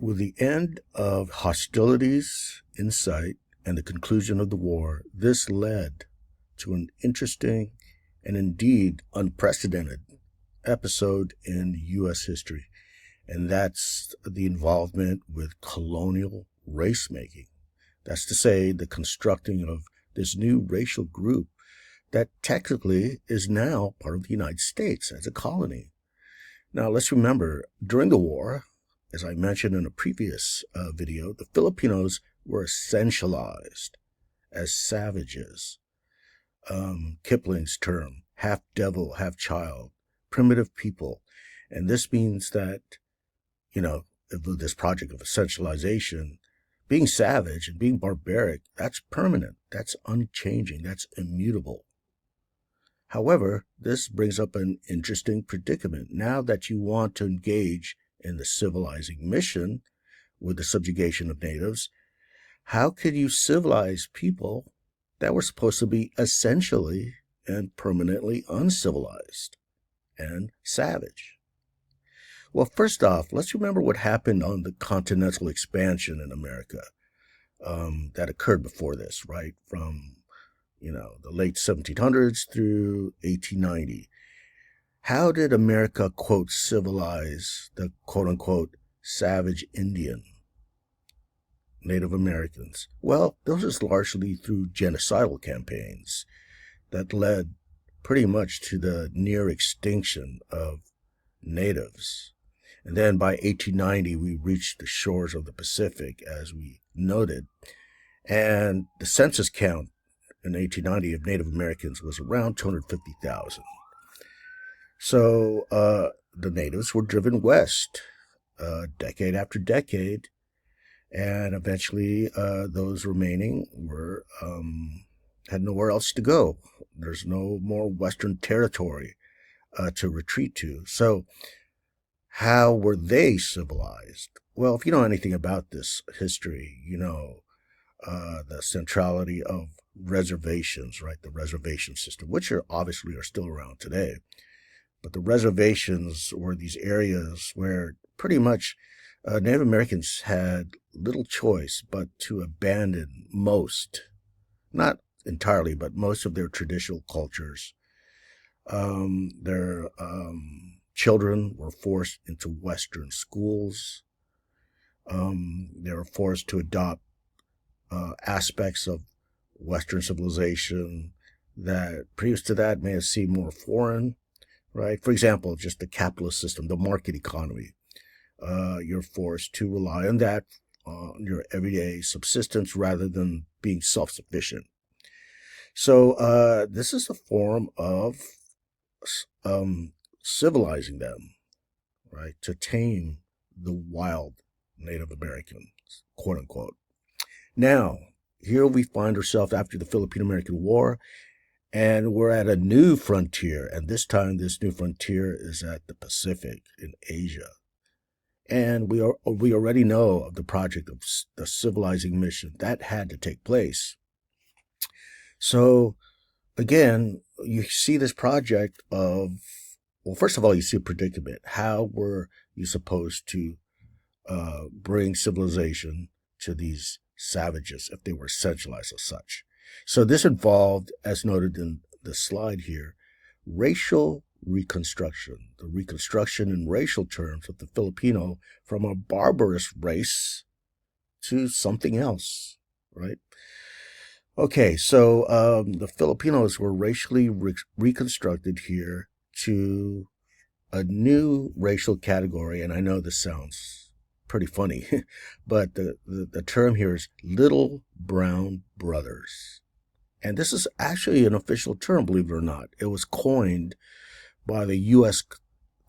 With the end of hostilities in sight and the conclusion of the war, this led to an interesting and indeed unprecedented episode in U.S. history, and that's the involvement with colonial race making. That's to say, the constructing of this new racial group that technically is now part of the United States as a colony. Now, let's remember, during the war, as I mentioned in a previous video, the Filipinos were essentialized as savages. Kipling's term, half devil, half child, primitive people. And this means that, with this project of essentialization, being savage and being barbaric, that's permanent, that's unchanging, that's immutable. However, this brings up an interesting predicament. Now that you want to engage in the civilizing mission with the subjugation of natives, how could you civilize people that were supposed to be essentially and permanently uncivilized and savage? Well, first off, let's remember what happened on the continental expansion in America that occurred before this, right? From the late 1700s through 1890. How did America, quote, civilize the, quote unquote, savage Indian, Native Americans? Well, this was largely through genocidal campaigns that led pretty much to the near extinction of natives. And then by 1890, we reached the shores of the Pacific, as we noted, and the census count in 1890 of Native Americans was around 250,000. So the natives were driven west decade after decade, and eventually those remaining were had nowhere else to go. There's no more Western territory to retreat to. So how were they civilized? Well, if you know anything about this history, the centrality of reservations, right? The reservation system, which obviously are still around today. But the reservations were these areas where pretty much Native Americans had little choice but to abandon most, not entirely, but most of their traditional cultures. Their children were forced into Western schools. They were forced to adopt aspects of Western civilization that previous to that may have seemed more foreign, right? For example, just the capitalist system, the market economy. You're forced to rely on that, on your everyday subsistence rather than being self-sufficient. So this is a form of civilizing them, right? To tame the wild Native Americans, quote unquote. Now, here we find ourselves after the Philippine-American War, and we're at a new frontier, and this time this new frontier is at the Pacific in Asia. And we already know of the project of the civilizing mission that had to take place. So again, you see this project of, well, first of all, you see a predicament. How were you supposed to bring civilization to these savages if they were essentialized as such? So this involved, as noted in the slide here, racial reconstruction, the reconstruction in racial terms of the Filipino from a barbarous race to something else, right? Okay, so the Filipinos were racially reconstructed here to a new racial category, and I know this sounds pretty funny, but the term here is Little Brown Brothers. And this is actually an official term, believe it or not. It was coined by the U.S.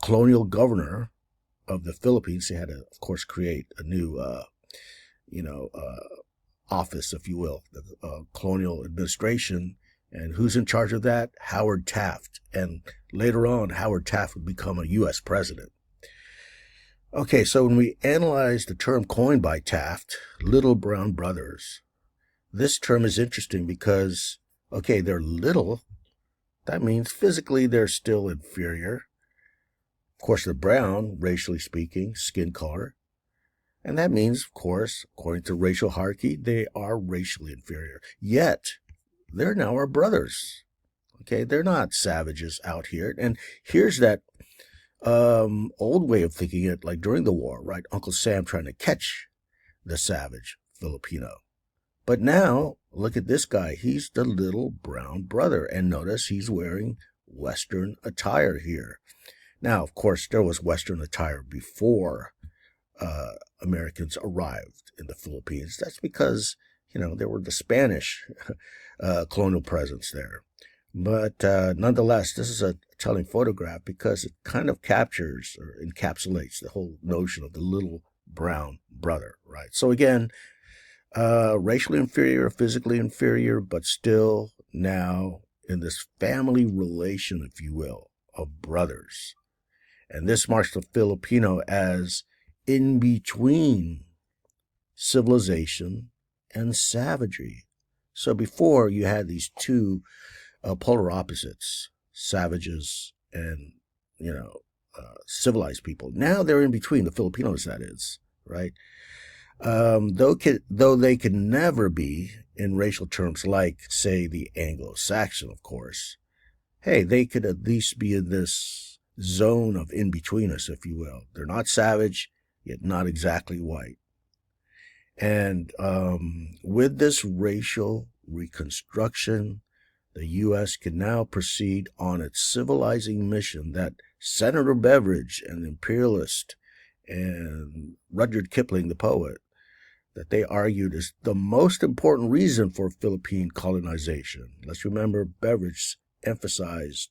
colonial governor of the Philippines. They had to, of course, create a new, office, if you will, the colonial administration. And who's in charge of that? Howard Taft. And later on, Howard Taft would become a U.S. president. Okay, so when we analyze the term coined by Taft, Little Brown Brothers, this term is interesting because, okay, they're little. That means physically they're still inferior. Of course, they're brown, racially speaking, skin color. And that means, of course, according to racial hierarchy, they are racially inferior. Yet, they're now our brothers. Okay, they're not savages out here. And here's that old way of thinking it, like during the war, right? Uncle Sam trying to catch the savage Filipino. But now, look at this guy. He's the little brown brother. And notice he's wearing Western attire here. Now, of course, there was Western attire before Americans arrived in the Philippines. That's because, there were the Spanish colonial presence there. But nonetheless, this is a telling photograph because it kind of captures or encapsulates the whole notion of the little brown brother, right? So again, racially inferior, physically inferior, but still now in this family relation, if you will, of brothers. And this marks the Filipino as in between civilization and savagery. So before you had these two polar opposites, savages and, civilized people. Now they're in between, the Filipinos, that is, right? Though they could never be in racial terms like, say, the Anglo-Saxon, of course, hey, they could at least be in this zone of in-betweeners, if you will. They're not savage, yet not exactly white. And with this racial reconstruction, the U.S. can now proceed on its civilizing mission that Senator Beveridge, an imperialist, and Rudyard Kipling, the poet, that they argued is the most important reason for Philippine colonization. Let's remember Beveridge emphasized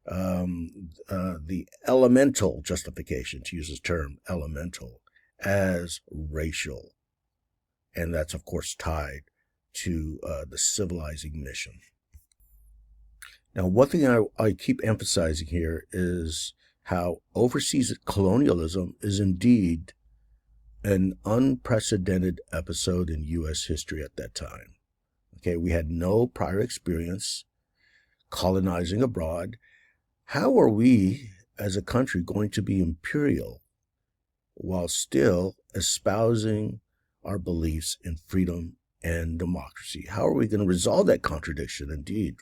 the elemental justification, to use his term, elemental, as racial. And that's, of course, tied to the civilizing mission. Now, one thing I keep emphasizing here is how overseas colonialism is indeed an unprecedented episode in U.S. history at that time. Okay, we had no prior experience colonizing abroad. How are we as a country going to be imperial while still espousing our beliefs in freedom and democracy? How are we going to resolve that contradiction, indeed,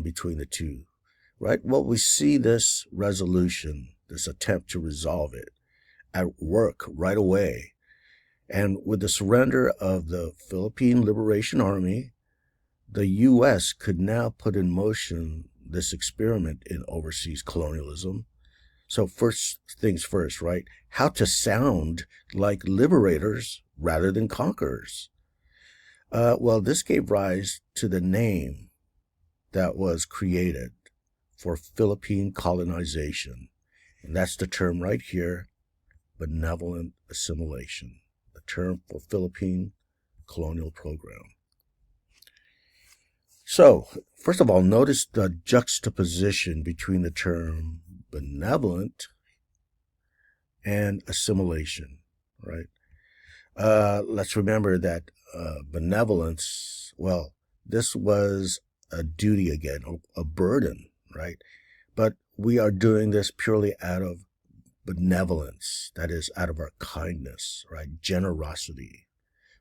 between the two, right? Well, we see this resolution, this attempt to resolve it at work right away. And with the surrender of the Philippine Liberation Army, the U.S. could now put in motion this experiment in overseas colonialism. So first things first, right? How to sound like liberators rather than conquerors. Well, this gave rise to the name that was created for Philippine colonization. And that's the term right here, benevolent assimilation, the term for Philippine colonial program. So, first of all, notice the juxtaposition between the term benevolent and assimilation, right? Let's remember that benevolence, well, this was a duty again, a burden, right? But we are doing this purely out of benevolence, that is, out of our kindness, right? Generosity.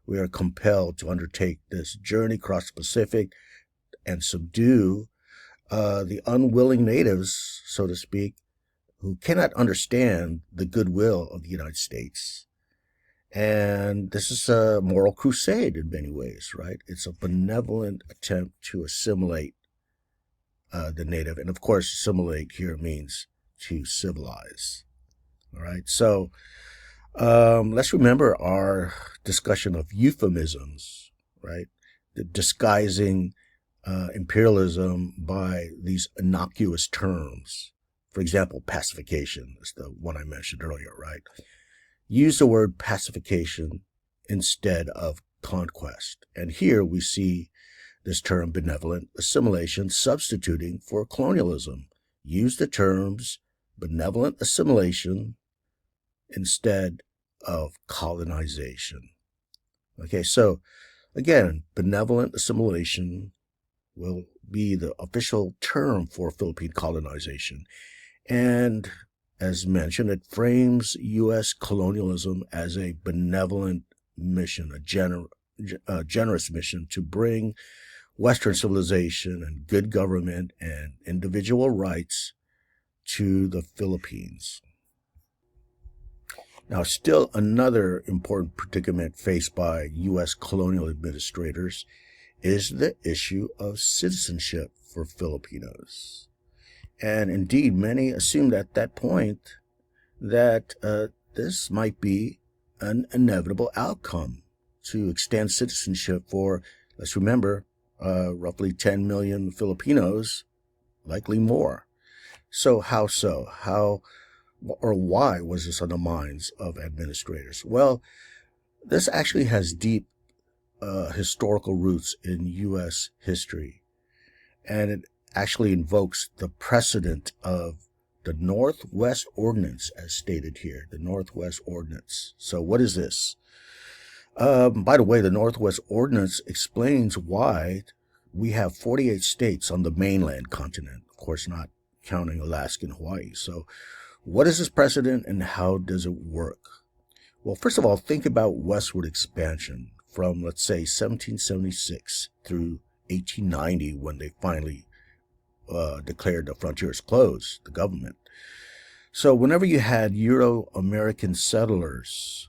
We are compelled to undertake this journey across the Pacific and subdue the unwilling natives, so to speak, who cannot understand the goodwill of the United States. And this is a moral crusade in many ways, right? It's a benevolent attempt to assimilate the native. And of course, assimilate here means to civilize. All right. So let's remember our discussion of euphemisms, right? The disguising imperialism by these innocuous terms. For example, pacification is the one I mentioned earlier, right? Use the word pacification instead of conquest. And here we see this term benevolent assimilation substituting for colonialism. Use the terms benevolent assimilation instead of colonization. Okay, so again, benevolent assimilation will be the official term for Philippine colonization. And as mentioned, it frames U.S. colonialism as a benevolent mission, a generous mission to bring Western civilization and good government and individual rights to the Philippines. Now, still another important predicament faced by U.S. colonial administrators is the issue of citizenship for Filipinos. And indeed, many assumed at that point that this might be an inevitable outcome to extend citizenship for, let's remember, roughly 10 million Filipinos, likely more. So how so? How or why was this on the minds of administrators? Well, this actually has deep historical roots in U.S. history, and it actually invokes the precedent of the Northwest Ordinance, as stated here, the Northwest Ordinance. So what is this? By the way, the Northwest Ordinance explains why we have 48 states on the mainland continent, of course not counting Alaska and Hawaii. So what is this precedent and how does it work? Well, first of all, think about westward expansion from, let's say, 1776 through 1890, when they finally declared the frontiers closed, the government. So whenever you had Euro-American settlers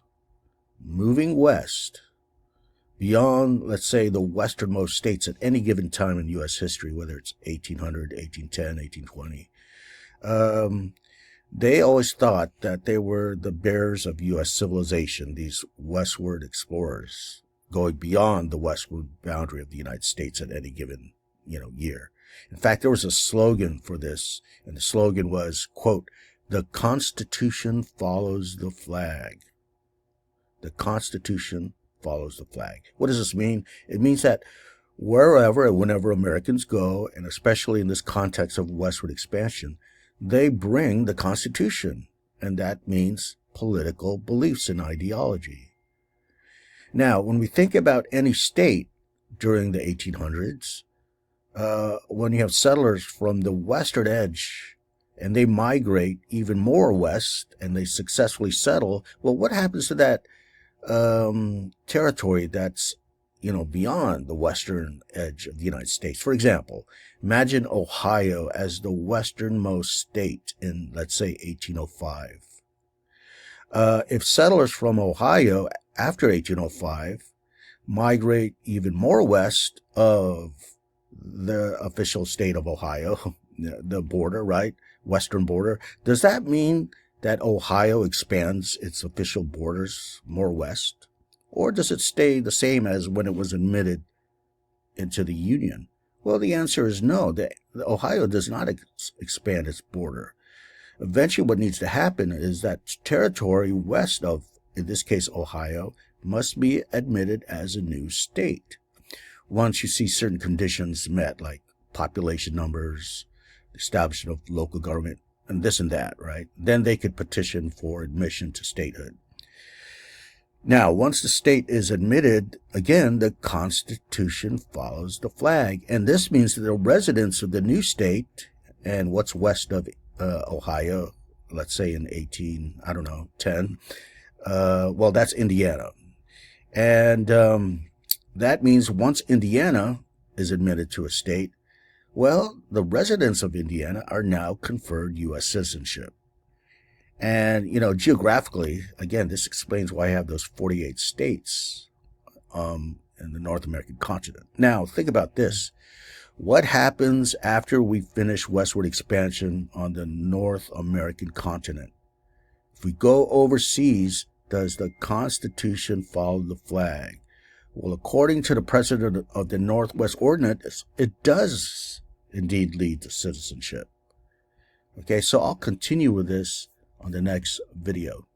moving west beyond, let's say, the westernmost states at any given time in U.S. history, whether it's 1800, 1810, 1820, they always thought that they were the bearers of U.S. civilization, these westward explorers going beyond the westward boundary of the United States at any given, year. In fact, there was a slogan for this, and the slogan was, quote, "The Constitution follows the flag." The Constitution follows the flag. What does this mean? It means that wherever and whenever Americans go, and especially in this context of westward expansion, they bring the Constitution, and that means political beliefs and ideology. Now, when we think about any state during the 1800s, when you have settlers from the western edge and they migrate even more west and they successfully settle, well, what happens to that territory that's beyond the western edge of the United States? For example, imagine Ohio as the westernmost state in, let's say, 1805. If settlers from Ohio after 1805 migrate even more west of the official state of Ohio, the border, right? Western border, does that mean that Ohio expands its official borders more west? Or does it stay the same as when it was admitted into the Union? Well, the answer is no. Ohio does not expand its border. Eventually, what needs to happen is that territory west of, in this case, Ohio, must be admitted as a new state. Once you see certain conditions met, like population numbers, establishment of local government, and this and that, right? Then they could petition for admission to statehood. Now, once the state is admitted, again, the Constitution follows the flag. And this means that the residents of the new state and what's west of Ohio, let's say in 10, well, that's Indiana. And that means once Indiana is admitted to a state, well, the residents of Indiana are now conferred U.S. citizenship. And, geographically, again, this explains why I have those 48 states in the North American continent. Now, think about this. What happens after we finish westward expansion on the North American continent? If we go overseas, does the Constitution follow the flag? Well, according to the precedent of the Northwest Ordinance, it does indeed lead to citizenship. Okay, so I'll continue with this on the next video.